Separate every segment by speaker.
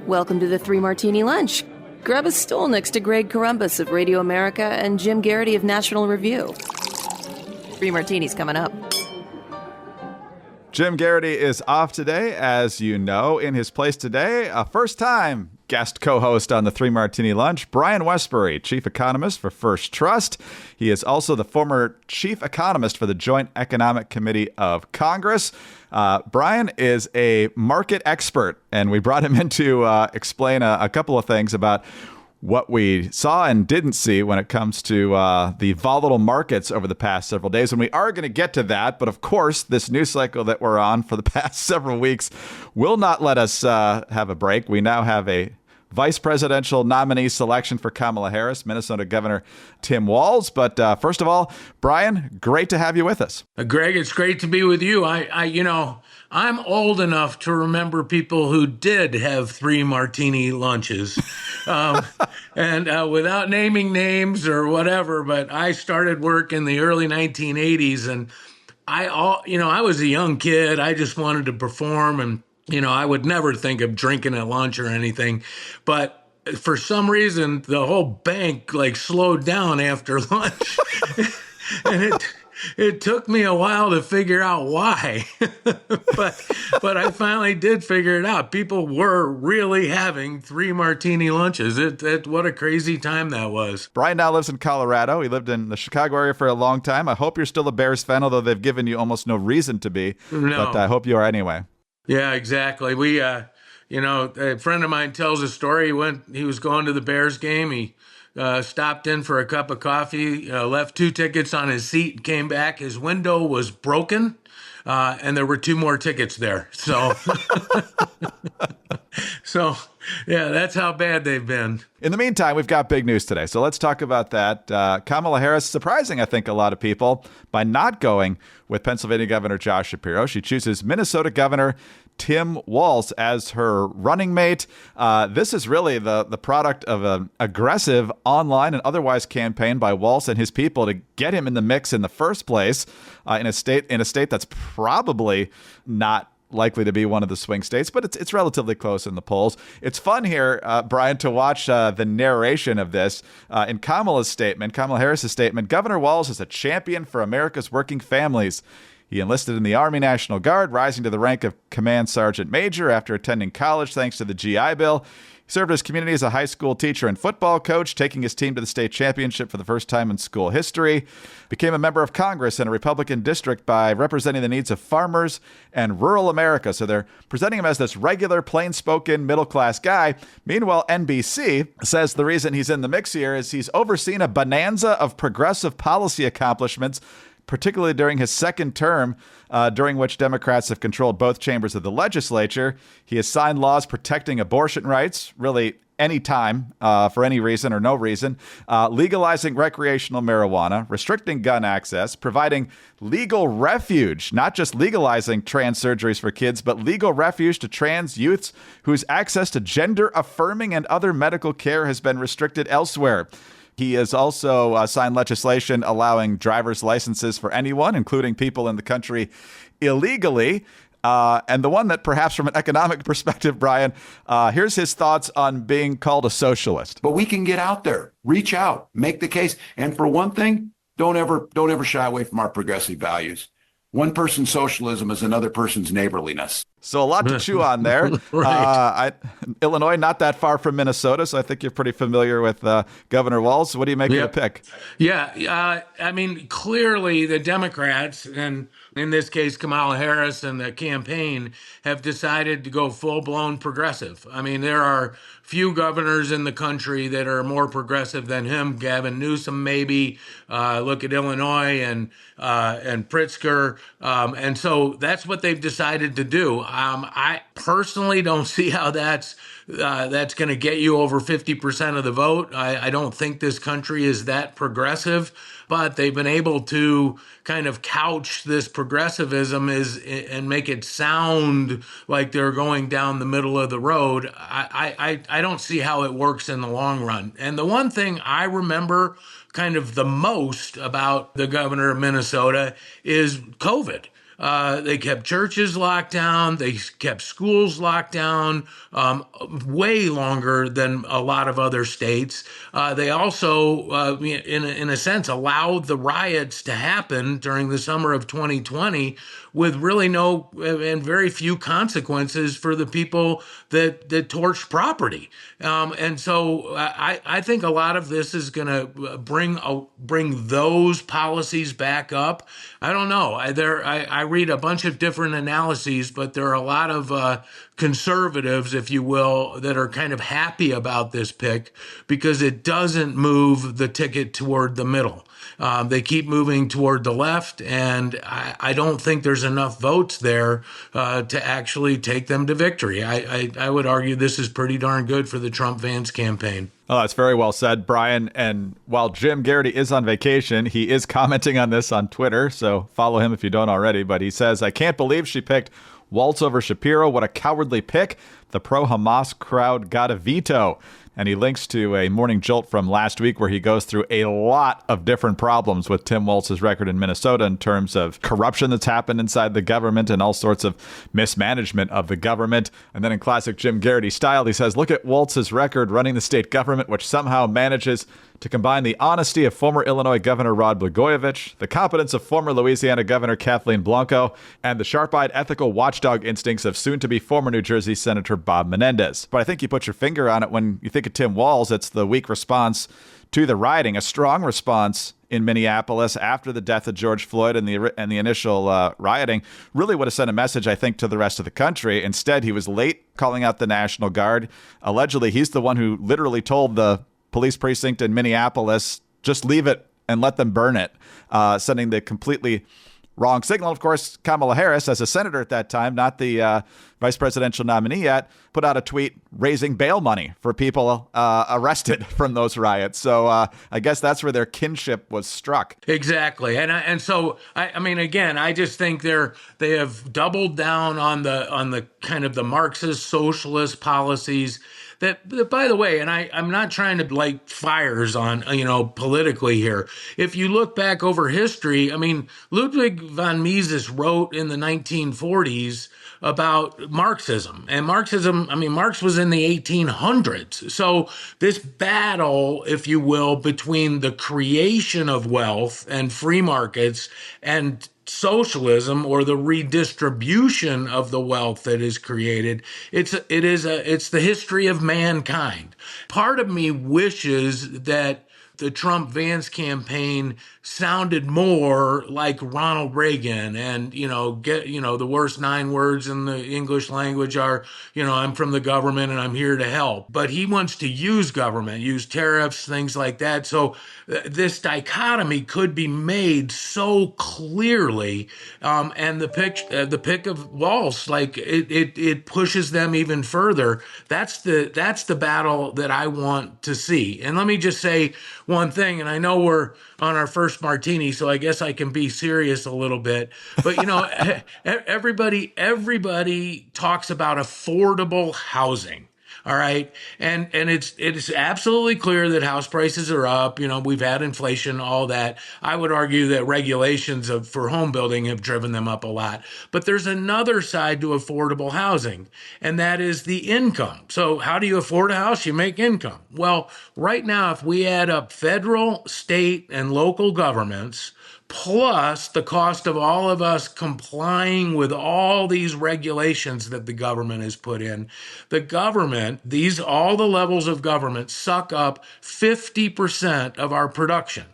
Speaker 1: Welcome to the Three Martini Lunch. Grab a stool next to Greg Columbus of Radio America and Jim Garrity of National Review. Three Martinis coming up.
Speaker 2: Jim Garrity is off today, as you know. In his place today, a first-time guest co-host on the Three Martini Lunch, Brian Wesbury, Chief Economist for First Trust. He is also the former Chief Economist for the Joint Economic Committee of Congress. Brian is a market expert, and we brought him in to explain a couple of things about what we saw and didn't see when it comes to the volatile markets over the past several days. And we are going to get to that. But of course, this news cycle that we're on for the past several weeks will not let us have a break. We now have a vice presidential nominee selection for Kamala Harris, Minnesota Governor Tim Walz. But first of all, Brian, great to have you with us.
Speaker 3: Greg, it's great to be with you. I'm old enough to remember people who did have three martini lunches, and without naming names or whatever. But I started work in the early 1980s, and I was a young kid. I just wanted to perform, and I would never think of drinking at lunch or anything. But for some reason, the whole bank slowed down after lunch, and it took me a while to figure out why, but I finally did figure it out. People were really having three martini lunches. What a crazy time that was.
Speaker 2: Brian now lives in Colorado. He lived in the Chicago area for a long time. I hope you're still a Bears fan, although they've given you almost no reason to be.
Speaker 3: No.
Speaker 2: But I hope you are anyway.
Speaker 3: Yeah, exactly. We, a friend of mine tells a story. He was going to the Bears game. He stopped in for a cup of coffee, left 2 tickets on his seat, came back. His window was broken, and there were 2 more tickets there. So, yeah, that's how bad they've been.
Speaker 2: In the meantime, we've got big news today. So let's talk about that. Kamala Harris, surprising, I think, a lot of people by not going with Pennsylvania Governor Josh Shapiro. She chooses Minnesota Governor Tim Walz as her running mate. This is really the product of an aggressive online and otherwise campaign by Walz and his people to get him in the mix in the first place in a state that's probably not likely to be one of the swing states, but it's relatively close in the polls. It's fun here, Brian, to watch the narration of this. In Kamala Harris's statement, Governor Walz is a champion for America's working families. He enlisted in the Army National Guard, rising to the rank of Command Sergeant Major after attending college thanks to the GI Bill. He served his community as a high school teacher and football coach, taking his team to the state championship for the first time in school history. Became a member of Congress in a Republican district by representing the needs of farmers and rural America. So they're presenting him as this regular, plain-spoken, middle-class guy. Meanwhile, NBC says the reason he's in the mix here is he's overseen a bonanza of progressive policy accomplishments, particularly during his second term, during which Democrats have controlled both chambers of the legislature. He has signed laws protecting abortion rights, really any time, for any reason or no reason, legalizing recreational marijuana, restricting gun access, providing legal refuge, not just legalizing trans surgeries for kids, but legal refuge to trans youths whose access to gender-affirming and other medical care has been restricted elsewhere. He has also signed legislation allowing driver's licenses for anyone, including people in the country illegally. And the one that perhaps from an economic perspective, Brian, here's his thoughts on being called a socialist.
Speaker 4: But we can get out there, reach out, make the case. And for one thing, don't ever shy away from our progressive values. One person's socialism is another person's neighborliness.
Speaker 2: So a lot to chew on there.
Speaker 3: Right.
Speaker 2: Illinois, not that far from Minnesota, so I think you're pretty familiar with Governor Walz. What do you make of the pick?
Speaker 3: Yeah, clearly the Democrats, and in this case Kamala Harris and the campaign, have decided to go full-blown progressive. I mean, there are few governors in the country that are more progressive than him. Gavin Newsom, maybe. Look at Illinois and Pritzker. And so that's what they've decided to do. I personally don't see how that's going to get you over 50% of the vote. I don't think this country is that progressive, but they've been able to kind of couch this progressivism and make it sound like they're going down the middle of the road. I don't see how it works in the long run. And the one thing I remember kind of the most about the governor of Minnesota is COVID. They kept churches locked down. They kept schools locked down way longer than a lot of other states. They also, in a sense, allowed the riots to happen during the summer of 2020 with really no and very few consequences for the people that torched property. And so I think a lot of this is going to bring those policies back up. I don't know. I read a bunch of different analyses, but there are a lot of conservatives, if you will, that are kind of happy about this pick because it doesn't move the ticket toward the middle. They keep moving toward the left, and I don't think there's enough votes there to actually take them to victory. I would argue this is pretty darn good for the Trump-Vance campaign.
Speaker 2: Oh, that's very well said, Brian. And while Jim Garrity is on vacation, he is commenting on this on Twitter, so follow him if you don't already. But he says, I can't believe she picked Walz over Shapiro. What a cowardly pick. The pro-Hamas crowd got a veto. And he links to a Morning Jolt from last week where he goes through a lot of different problems with Tim Walz's record in Minnesota in terms of corruption that's happened inside the government and all sorts of mismanagement of the government. And then in classic Jim Garrity style, he says, look at Walz's record running the state government, which somehow manages to combine the honesty of former Illinois Governor Rod Blagojevich, the competence of former Louisiana Governor Kathleen Blanco, and the sharp-eyed ethical watchdog instincts of soon-to-be former New Jersey Senator Bob Menendez. But I think you put your finger on it when you think of Tim Walz. It's the weak response to the rioting, a strong response in Minneapolis after the death of George Floyd and the initial rioting really would have sent a message, I think, to the rest of the country. Instead, he was late calling out the National Guard. Allegedly, he's the one who literally told the police precinct in Minneapolis, just leave it and let them burn it, sending the completely wrong signal. Of course, Kamala Harris, as a senator at that time, not the vice presidential nominee yet, put out a tweet raising bail money for people arrested from those riots. So I guess that's where their kinship was struck.
Speaker 3: Exactly. And so, I mean, again, I just think they have doubled down on the kind of the Marxist socialist policies that, by the way, and I'm not trying to light fires on, politically here. If you look back over history, I mean, Ludwig von Mises wrote in the 1940s about Marxism. And Marxism, I mean, Marx was in the 1800s. So this battle, if you will, between the creation of wealth and free markets and socialism, or the redistribution of the wealth that is created, it's the history of mankind. Part of me wishes that the Trump-Vance campaign sounded more like Ronald Reagan and, the worst 9 words in the English language are, I'm from the government and I'm here to help. But he wants to use government, use tariffs, things like that. So this dichotomy could be made so clearly. And the pick of Walz, like it pushes them even further. That's the battle that I want to see. And let me just say one thing, and I know we're on our first martini, so I guess I can be serious a little bit. But, everybody talks about affordable housing. All right. And it's absolutely clear that house prices are up. We've had inflation, all that. I would argue that regulations for home building have driven them up a lot. But there's another side to affordable housing, and that is the income. So how do you afford a house? You make income. Well, right now, if we add up federal, state, and local governments, plus the cost of all of us complying with all these regulations that the government has put in. The government, all the levels of government suck up 50% of our production.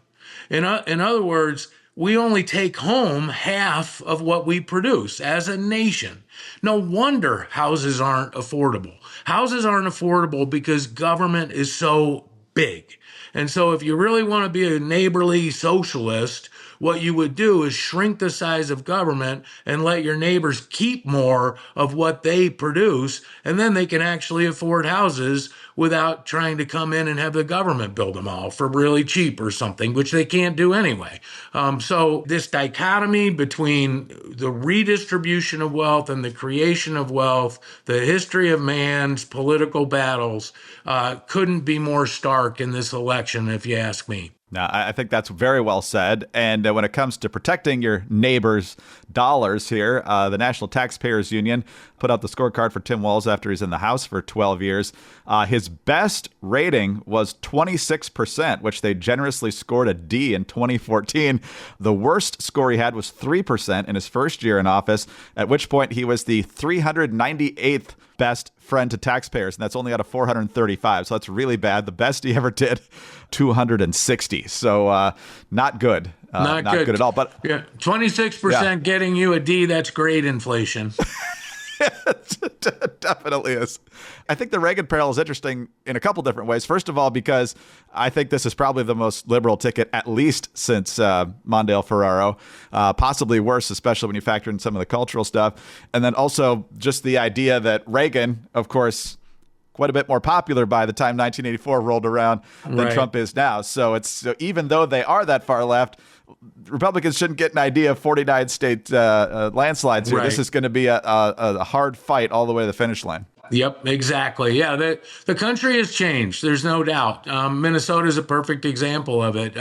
Speaker 3: In other words, we only take home half of what we produce as a nation. No wonder houses aren't affordable. Houses aren't affordable because government is so big. And so if you really want to be a neighborly socialist, what you would do is shrink the size of government and let your neighbors keep more of what they produce, and then they can actually afford houses without trying to come in and have the government build them all for really cheap or something, which they can't do anyway. So this dichotomy between the redistribution of wealth and the creation of wealth, the history of man's political battles, couldn't be more stark in this election, if you ask me.
Speaker 2: Now, I think that's very well said. And when it comes to protecting your neighbors' dollars here, the National Taxpayers Union put out the scorecard for Tim Walz after he's in the House for 12 years. His best rating was 26%, which they generously scored a D in 2014. The worst score he had was 3% in his first year in office, at which point he was the 398th best friend to taxpayers, and that's only out of 435. So that's really bad. The best he ever did, 260. So not good. Not good at all. But
Speaker 3: yeah, 26% getting you a D, that's great inflation.
Speaker 2: It definitely is. I think the Reagan parallel is interesting in a couple different ways. First of all, because I think this is probably the most liberal ticket, at least since Mondale Ferraro, possibly worse, especially when you factor in some of the cultural stuff. And then also just the idea that Reagan, of course, quite a bit more popular by the time 1984 rolled around than Trump is now. So even though they are that far left, Republicans shouldn't get an idea of 49 state landslides here. Right. This is going to be a hard fight all the way to the finish line.
Speaker 3: Yep, exactly. Yeah, the country has changed. There's no doubt. Minnesota is a perfect example of it.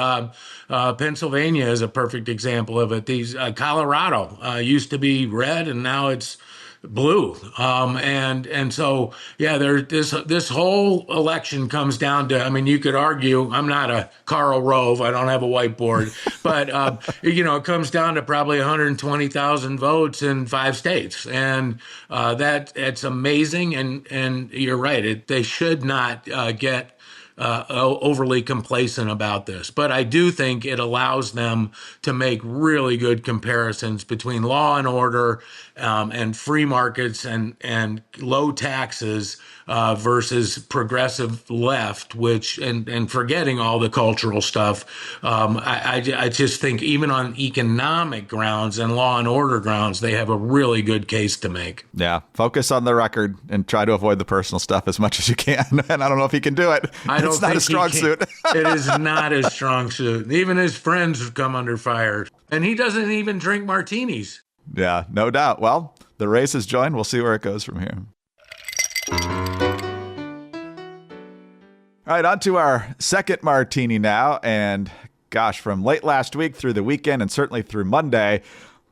Speaker 3: Pennsylvania is a perfect example of it. Colorado used to be red, and now it's blue. And so, yeah, this whole election comes down to, I mean, you could argue, I'm not a Karl Rove, I don't have a whiteboard, but, it comes down to probably 120,000 votes in 5 states. And it's amazing. And you're right, they should not get overly complacent about this. But I do think it allows them to make really good comparisons between law and order and free markets and low taxes versus progressive left, and forgetting all the cultural stuff. I just think even on economic grounds and law and order grounds, they have a really good case to make.
Speaker 2: Yeah. Focus on the record and try to avoid the personal stuff as much as you can. And I don't know if he can do it. It's not a strong suit.
Speaker 3: It is not a strong suit. Even his friends have come under fire. And he doesn't even drink martinis.
Speaker 2: Yeah, no doubt. Well, the race is joined. We'll see where it goes from here. All right, on to our second martini now. And gosh, from late last week through the weekend and certainly through Monday,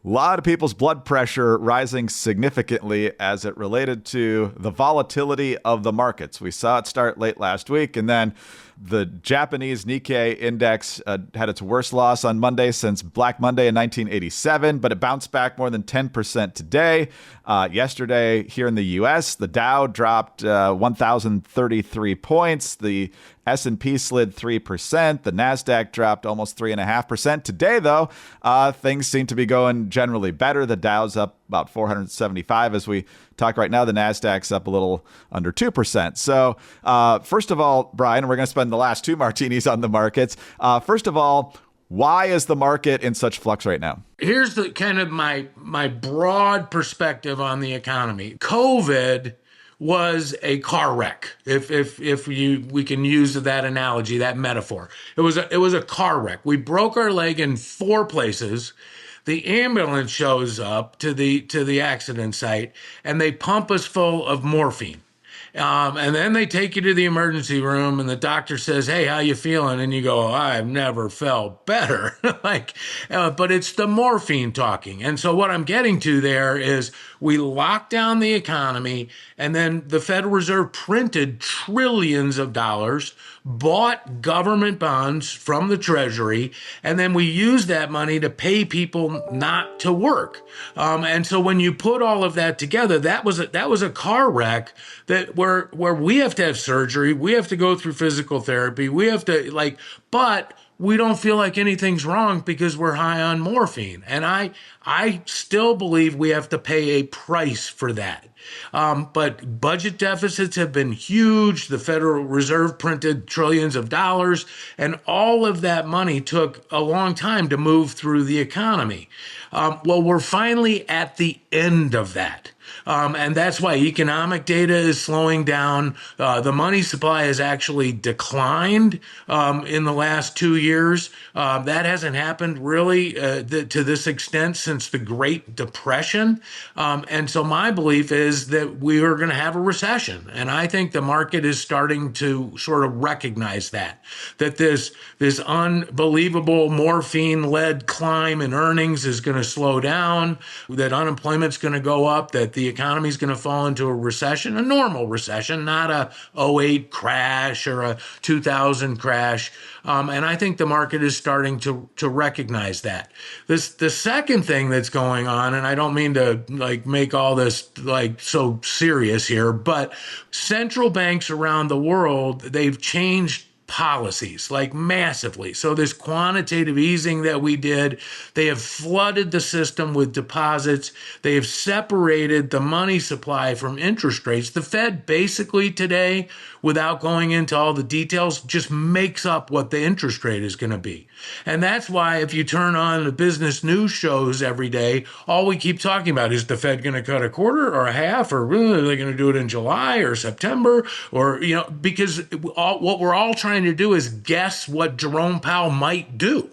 Speaker 2: a lot of people's blood pressure rising significantly as it related to the volatility of the markets. We saw it start late last week, and then the Japanese Nikkei index had its worst loss on Monday since Black Monday in 1987, but it bounced back more than 10% today. Yesterday here in the U.S., the Dow dropped 1,033 points. The S&P slid 3%. The NASDAQ dropped almost 3.5%. Today, though, things seem to be going generally better. The Dow's up about 475 as we talk right now. The NASDAQ's up a little under 2%. So first of all, Brian, we're going to spend the last 2 martinis on the markets. First of all, why is the market in such flux right now?
Speaker 3: Here's the kind of my broad perspective on the economy. COVID was a car wreck. If we can use that analogy, that metaphor. It was a car wreck. We broke our leg in 4 places. The ambulance shows up to the accident site, and they pump us full of morphine. And then they take you to the emergency room, and the doctor says, "Hey, how you feeling?" And you go, "I've never felt better." But it's the morphine talking. And so what I'm getting to there is we locked down the economy, and then the Federal Reserve printed trillions of dollars, bought government bonds from the Treasury, and then we used that money to pay people not to work. And so when you put all of that together, that was a car wreck where we have to have surgery, we have to go through physical therapy, we have to but we don't feel like anything's wrong because we're high on morphine. And I still believe we have to pay a price for that. But budget deficits have been huge. The Federal Reserve printed trillions of dollars, and all of that money took a long time to move through the economy. Well, we're finally at the end of that. And that's why economic data is slowing down. The money supply has actually declined in the last 2 years. That hasn't happened really to this extent since the Great Depression. And so my belief is that we are going to have a recession. And I think the market is starting to sort of recognize that this unbelievable morphine-led climb in earnings is going to slow down, that unemployment's going to go up, that the economy is going to fall into a recession, a normal recession, not a '08 crash or a 2000 crash. And I think the market is starting to recognize that. The second thing that's going on, and I don't mean to make all this so serious here, but central banks around the world, they've changed policies massively. So this quantitative easing that we did, they have flooded the system with deposits. They have separated the money supply from interest rates. The Fed basically today, without going into all the details, just makes up what the interest rate is going to be. And that's why if you turn on the business news shows every day, all we keep talking about is the Fed going to cut a quarter or a half, or are they going to do it in July or September? Or, because what we're all trying to do is guess what Jerome Powell might do.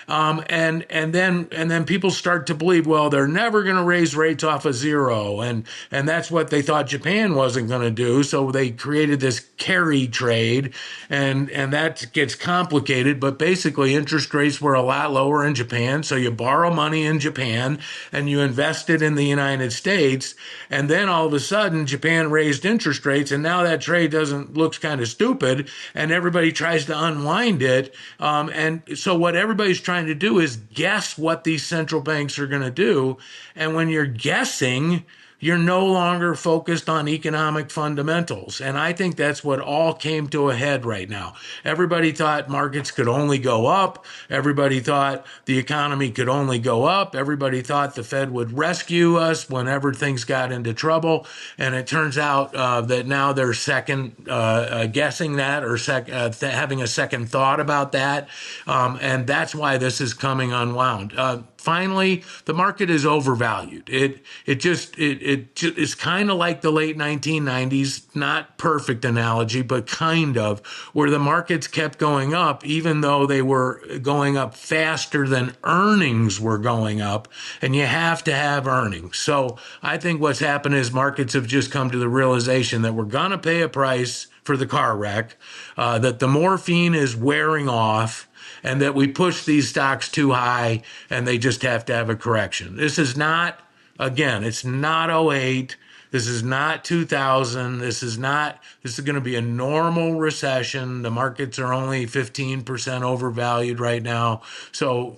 Speaker 3: And then people start to believe, well, they're never going to raise rates off of zero. And that's what they thought Japan wasn't going to do. So they created this carry trade, and that gets complicated. But basically, interest rates were a lot lower in Japan. So you borrow money in Japan and you invest it in the United States. And then all of a sudden, Japan raised interest rates. And now that trade looks kind of stupid. And everybody tries to unwind it. And so what everybody's trying to do is guess what these central banks are going to do. And when you're guessing, you're no longer focused on economic fundamentals. And I think that's what all came to a head right now. Everybody thought markets could only go up. Everybody thought the economy could only go up. Everybody thought the Fed would rescue us whenever things got into trouble. And it turns out that now they're second guessing that, or having a second thought about that. And that's why this is coming unwound. Finally, the market is overvalued. It is kind of like the late 1990s, not perfect analogy, but kind of, where the markets kept going up, even though they were going up faster than earnings were going up. And you have to have earnings. So I think what's happened is markets have just come to the realization that we're going to pay a price for the car wreck, that the morphine is wearing off, and that we push these stocks too high and they just have to have a correction. This is not, again, it's not '08. This is not 2000. This is going to be a normal recession. The markets are only 15% overvalued right now. So,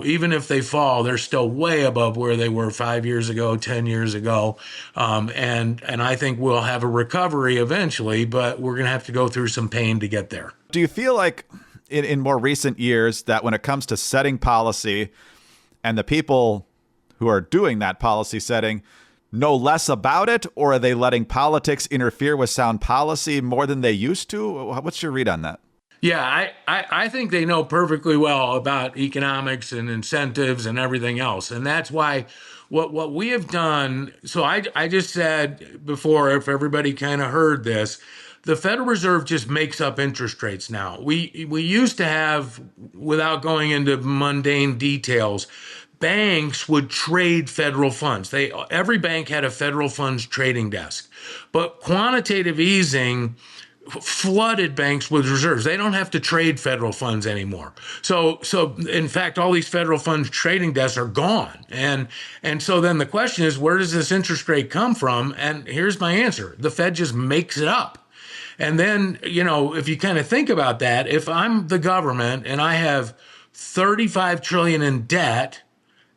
Speaker 3: even if they fall, they're still way above where they were 5 years ago, 10 years ago. And I think we'll have a recovery eventually, but we're going to have to go through some pain to get there.
Speaker 2: Do you feel like in more recent years that when it comes to setting policy and the people who are doing that policy setting know less about it, or are they letting politics interfere with sound policy more than they used to? What's your read on that?
Speaker 3: Yeah, I think they know perfectly well about economics and incentives and everything else. And that's why what we have done, so I just said before, if everybody kind of heard this, the Federal Reserve just makes up interest rates now. We used to have, without going into mundane details, banks would trade federal funds. Every bank had a federal funds trading desk. But quantitative easing flooded banks with reserves. They don't have to trade federal funds anymore. So in fact, all these federal funds trading desks are gone. And so then the question is, where does this interest rate come from? And here's my answer. The Fed just makes it up. And then, if you kind of think about that, if I'm the government and I have $35 trillion in debt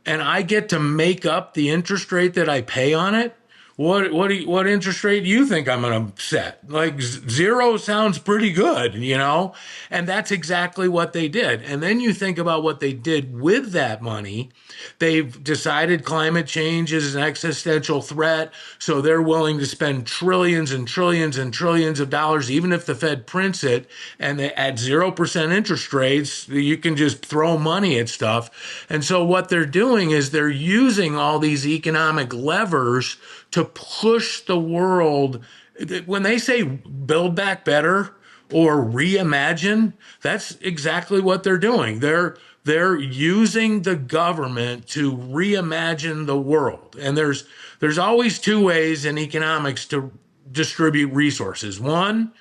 Speaker 3: and I get to make up the interest rate that I pay on it, what interest rate do you think I'm going to set? Zero sounds pretty good, And that's exactly what they did. And then you think about what they did with that money. They've decided climate change is an existential threat, so they're willing to spend trillions and trillions and trillions of dollars, even if the Fed prints it, and at 0% interest rates, you can just throw money at stuff. And so what they're doing is they're using all these economic levers to push the world. When they say build back better or reimagine, that's exactly what they're doing. They're using the government to reimagine the world. And there's always two ways in economics to distribute resources. One,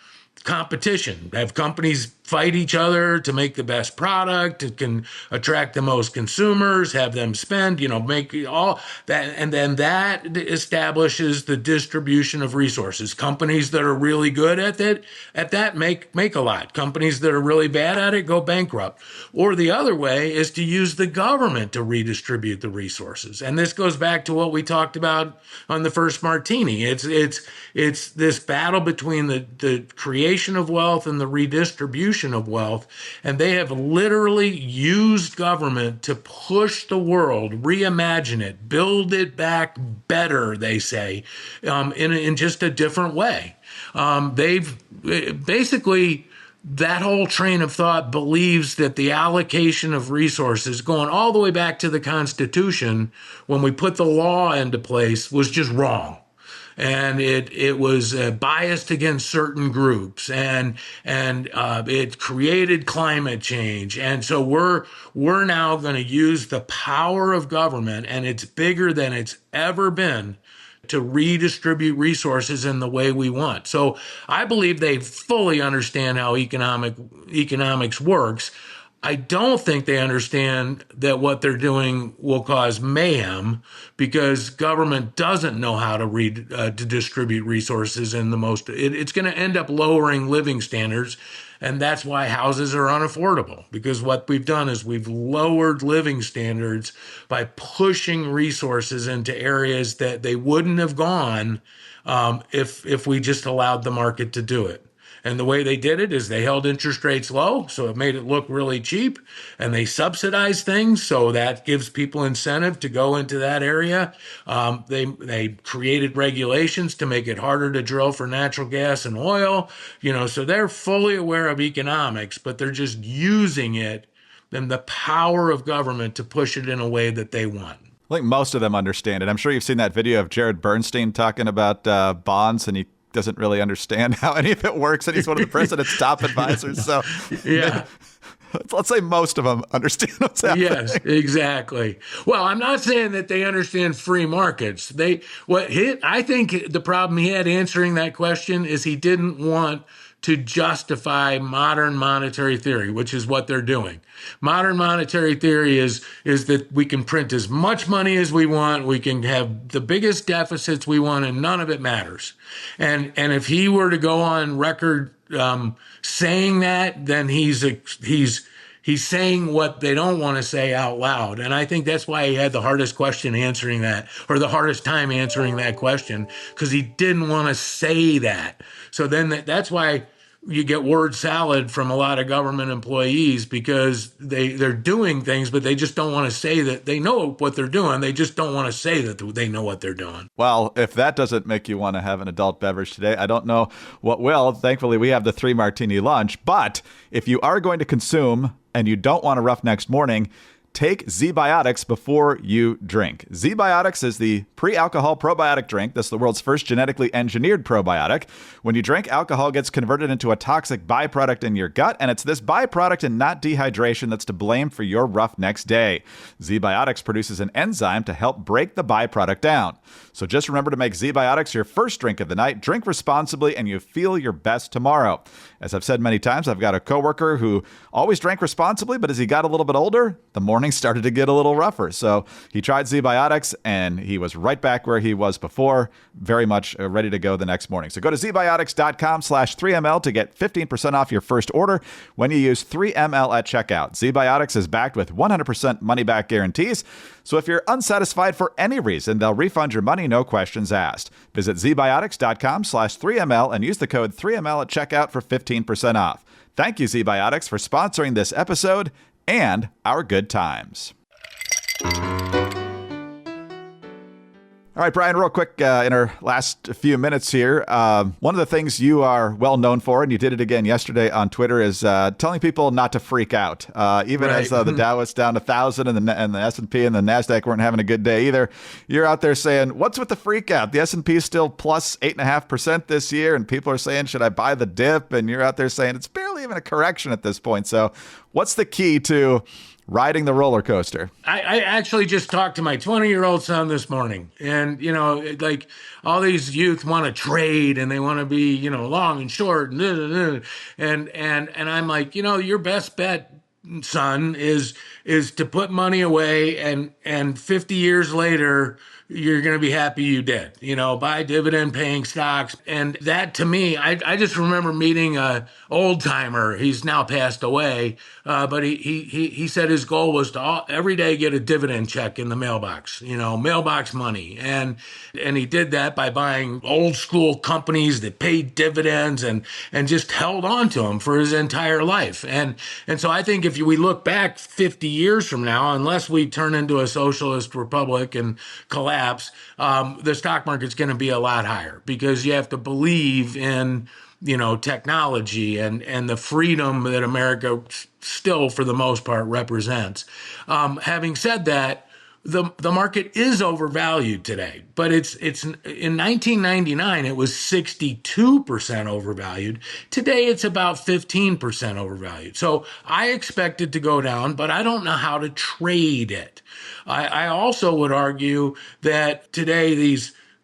Speaker 3: competition. Have companies fight each other to make the best product. It can attract the most consumers, have them spend, make all that. And then that establishes the distribution of resources. Companies that are really good at that make a lot. Companies that are really bad at it go bankrupt. Or the other way is to use the government to redistribute the resources. And this goes back to what we talked about on the first martini. It's this battle between the creation of wealth and the redistribution of wealth, and they have literally used government to push the world, reimagine it, build it back better, they say, in just a different way. They've basically, that whole train of thought believes that the allocation of resources, going all the way back to the Constitution, when we put the law into place, was just wrong. And it was biased against certain groups, and it created climate change. And so we're now going to use the power of government, and it's bigger than it's ever been, to redistribute resources in the way we want. So I believe they fully understand how economics works. I don't think they understand that what they're doing will cause mayhem, because government doesn't know how to distribute resources in the most. It's going to end up lowering living standards, and that's why houses are unaffordable. Because what we've done is we've lowered living standards by pushing resources into areas that they wouldn't have gone if we just allowed the market to do it. And the way they did it is they held interest rates low, so it made it look really cheap, and they subsidized things, so that gives people incentive to go into that area. They created regulations to make it harder to drill for natural gas and oil, so they're fully aware of economics, but they're just using it and the power of government to push it in a way that they want.
Speaker 2: I think most of them understand it. I'm sure you've seen that video of Jared Bernstein talking about bonds, and he doesn't really understand how any of it works, and he's one of the president's top advisors. So
Speaker 3: yeah.
Speaker 2: Let's say most of them understand what's happening.
Speaker 3: Yes, exactly. Well, I'm not saying that they understand free markets. I think the problem he had answering that question is he didn't want to justify modern monetary theory, which is what they're doing. Modern monetary theory is that we can print as much money as we want, we can have the biggest deficits we want, and none of it matters. And if he were to go on record saying that, then he's saying what they don't want to say out loud. And I think that's why he had the hardest question answering that, or the hardest time answering that question, because he didn't want to say that. So then that's why you get word salad from a lot of government employees, because they're doing things, but they just don't want to say that they know what they're doing. They just don't want to say that they know what they're doing.
Speaker 2: Well, if that doesn't make you want to have an adult beverage today, I don't know what will. Thankfully, we have the 3 martini lunch. But if you are going to consume and you don't want a rough next morning, take ZBiotics before you drink. ZBiotics is the pre-alcohol probiotic drink. That's the world's first genetically engineered probiotic. When you drink, alcohol gets converted into a toxic byproduct in your gut, and it's this byproduct and not dehydration that's to blame for your rough next day. ZBiotics produces an enzyme to help break the byproduct down. So just remember to make ZBiotics your first drink of the night. Drink responsibly, and you feel your best tomorrow. As I've said many times, I've got a coworker who always drank responsibly, but as he got a little bit older, the morning started to get a little rougher. So he tried ZBiotics, and he was right back where he was before, very much ready to go the next morning. So go to zbiotics.com/3ml to get 15% off your first order when you use 3ml at checkout. ZBiotics is backed with 100% money-back guarantees. So if you're unsatisfied for any reason, they'll refund your money, no questions asked. Visit zbiotics.com/3ml and use the code 3ml at checkout for 15% off. Thank you, ZBiotics, for sponsoring this episode and our good times. All All right, Brian, real quick, in our last few minutes here, one of the things you are well known for, and you did it again yesterday on Twitter, is telling people not to freak out. Even
Speaker 3: Right.
Speaker 2: as the Dow was down 1,000 and the S&P and the NASDAQ weren't having a good day either, you're out there saying, what's with the freak out? The S&P is still plus 8.5% this year, and people are saying, should I buy the dip? And you're out there saying, it's barely even a correction at this point. So what's the key to riding the roller coaster?
Speaker 3: I actually just talked to my 20-year-old son this morning, and like all these youth want to trade and they want to be long and short and I'm like, your best bet, son, is to put money away and 50 years later you're going to be happy you did, buy dividend paying stocks. And that, to me, I just remember meeting a old timer. He's now passed away. But he said his goal was to every day get a dividend check in the mailbox, mailbox money. And he did that by buying old school companies that paid dividends and just held on to them for his entire life. And so I think if we look back 50 years from now, unless we turn into a socialist republic and collapse, the stock market's going to be a lot higher, because you have to believe in technology and the freedom that America still, for the most part, represents. Having said that, the market is overvalued today, but it's in 1999 it was 62% overvalued. Today it's about 15% overvalued. So I expect it to go down, but I don't know how to trade it. I also would argue that today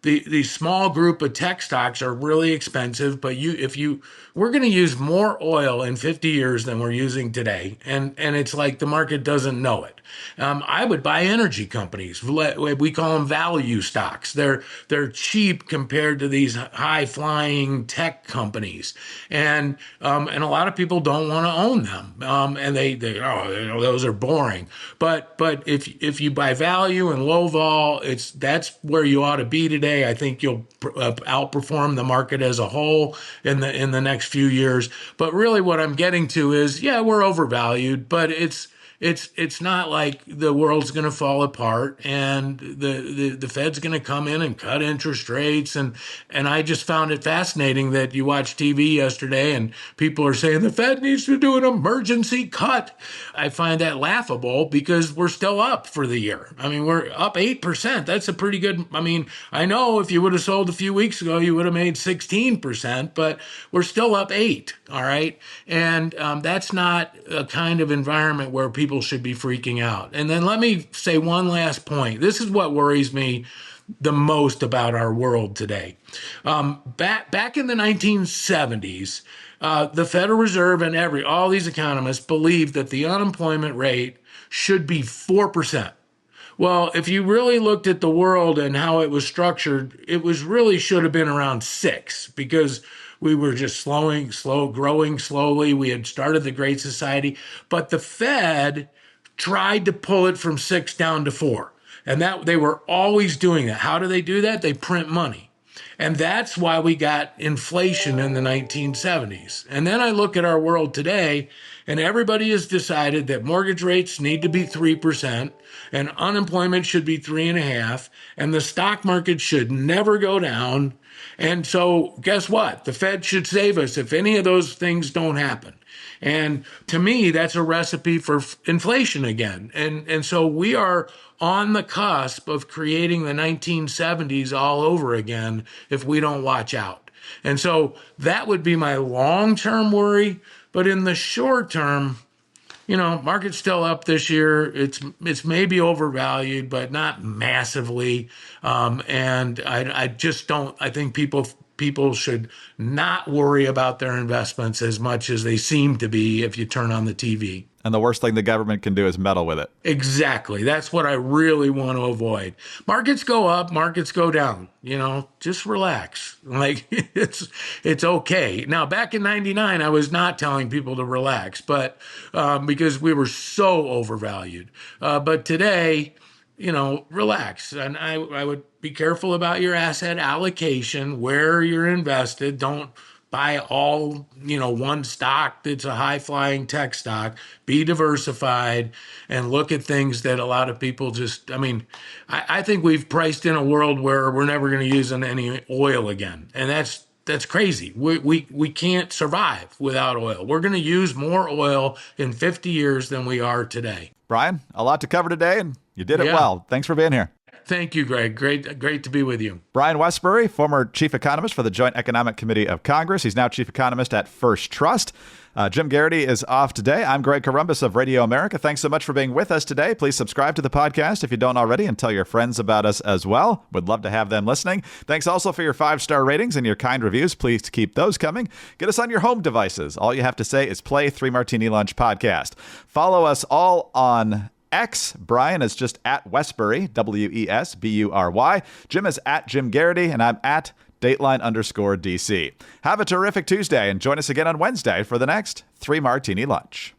Speaker 3: the small group of tech stocks are really expensive, but we're going to use more oil in 50 years than we're using today. And it's like the market doesn't know it. I would buy energy companies. We call them value stocks. They're cheap compared to these high flying tech companies. And a lot of people don't want to own them. And those are boring. But if you buy value and low vol, that's where you ought to be today. I think you'll outperform the market as a whole in the next few years. But really what I'm getting to is, we're overvalued, but it's not like the world's going to fall apart and the Fed's going to come in and cut interest rates. And I just found it fascinating that you watched TV yesterday and people are saying the Fed needs to do an emergency cut. I find that laughable, because we're still up for the year. I mean, we're up 8%. That's a pretty good, I know if you would have sold a few weeks ago, you would have made 16%, but we're still up 8%. All right. And that's not a kind of environment where people should be freaking out. And then let me say one last point. This is what worries me the most about our world today. Back in the 1970s, the Federal Reserve and all these economists believed that the unemployment rate should be 4%. Well, if you really looked at the world and how it was structured, it should have been around 6, because we were just growing slowly. We had started the Great Society, but the Fed tried to pull it from 6 down to 4. And that they were always doing that. How do they do that? They print money. And that's why we got inflation in the 1970s. And then I look at our world today, and everybody has decided that mortgage rates need to be 3% and unemployment should be 3.5%, and the stock market should never go down. And so guess what? The Fed should save us if any of those things don't happen. And to me, that's a recipe for inflation again. And so we are on the cusp of creating the 1970s all over again if we don't watch out. And so that would be my long-term worry. But in the short term, market's still up this year. It's maybe overvalued, but not massively. And I just don't. I think people should not worry about their investments as much as they seem to be if you turn on the TV.
Speaker 2: And the worst thing the government can do is meddle with it.
Speaker 3: Exactly. That's what I really want to avoid. Markets go up, markets go down. Just relax. Like it's okay. Now, back in 99, I was not telling people to relax, but because we were so overvalued. But today, relax. And I would be careful about your asset allocation, where you're invested. Don't buy all, one stock that's a high-flying tech stock. Be diversified and look at things that a lot of people just, I think we've priced in a world where we're never going to use any oil again. And that's crazy. We can't survive without oil. We're going to use more oil in 50 years than we are today.
Speaker 2: Brian, a lot to cover today, and you did it well. Thanks for being here.
Speaker 3: Thank you, Greg. Great to be with you.
Speaker 2: Brian Wesbury, former chief economist for the Joint Economic Committee of Congress. He's now chief economist at First Trust. Jim Garrity is off today. I'm Greg Corombos of Radio America. Thanks so much for being with us today. Please subscribe to the podcast if you don't already, and tell your friends about us as well. Would love to have them listening. Thanks also for your 5-star ratings and your kind reviews. Please keep those coming. Get us on your home devices. All you have to say is play 3 Martini Lunch podcast. Follow us all on X. Brian is just at Wesbury, Wesbury. Jim is at Jim Garrity, and I'm at Dateline_DC. Have a terrific Tuesday, and join us again on Wednesday for the next 3 Martini Lunch.